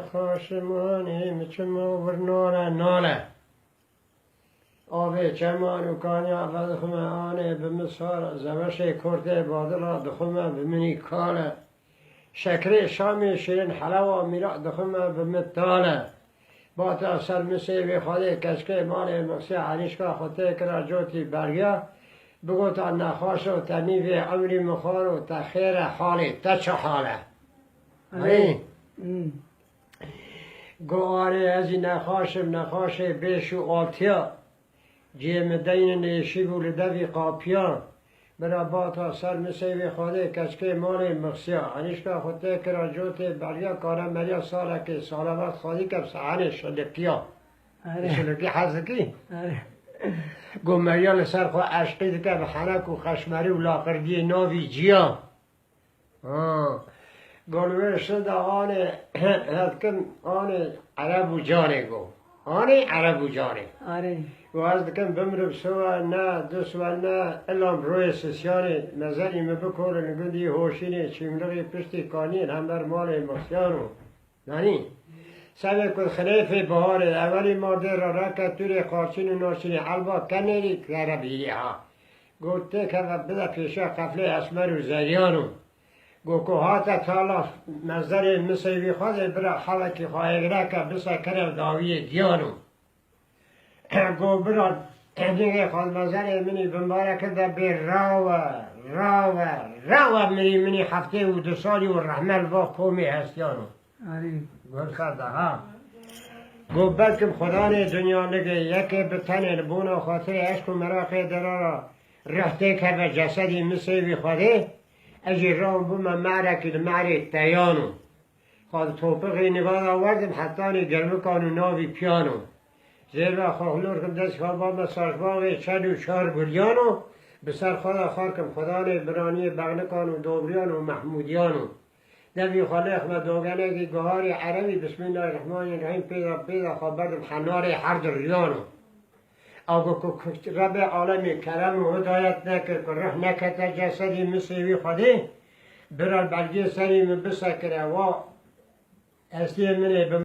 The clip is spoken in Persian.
خاشمانی مچما ورنانه نانه آبی چمان و کانیا فدخمه آنه به مسار زمش کرده بادلا دخمه به منی کاله شکر شامی شیرین حلوا میرا دخمه به متاله با تا سر مسیبی خواهی کشکه مال مقصی عریشکا خطه کرا جوتی برگیا بگو تا نخواش و تنیوی عمری مخار و تخیر حالی تا چه حاله گو آره از این نخواش بیشو آتیا جیم دین نیشی بول دوی قاپیا برا با تا سر مسیوی خواهی کشکه مال مقصی عریشکا خطه کرا جوتی برگیا کارم مریا ساله که ساله وقت خواهی کب سعانه شلقیا شلقی حزکی گو مریال سر خو عشقی که به حنک و خشمری و لاقردی ناوی جیا گلوه شد آن هدکم آن عرب و جانه گو آن عرب و جانه و از دکم بمرب سوا نه دسوا نه الان روی سسیانه نظری مبکر نگودی هوشینه چیمرقی پشتی کانین هم در مال مخیانو نانی سبب کن خلیف بهاره اولی مرده را رکت توری قارچین و ناشینی البا کنیری کربیلی ها گوته که بده پیشه قفله اسمر و زریانو گو که هاتا تالا نظر مسیوی خود برا خلقی خواهی رکت بسا کرب داوی دیانو گو برا دیگه خود منظر منی بمباره کرده بی راوه منی هفته و 2 سالی و رحمل و قومی هستیانو گل کرده ها گو بلکم خدا نه دنیا نگه یکی بتنه لبونا خاطر عشق و مراقه درارا رفته که به جسدی مسیوی خوده اجی رام بوم معرکی لمعری تیانو خود توپقی نگاه آوردم حتی گرمه کانو ناوی پیانو زیر و خوالور کم دست خوابا مساج باقی 4 گلیانو بسر خدا خارکم خدا نه برانی بغلکانو دوبریانو محمودیانو دوی خالق و دوگانه که گوهاری عربی بسم الله الرحمن الرحیم پیدا خوابدم خنار هر در ریانو او که رب عالمی کرم و هدایت نکر که روح نکت جسدی مسیوی خوده برال بلگی سری من بسکره و اصلی منه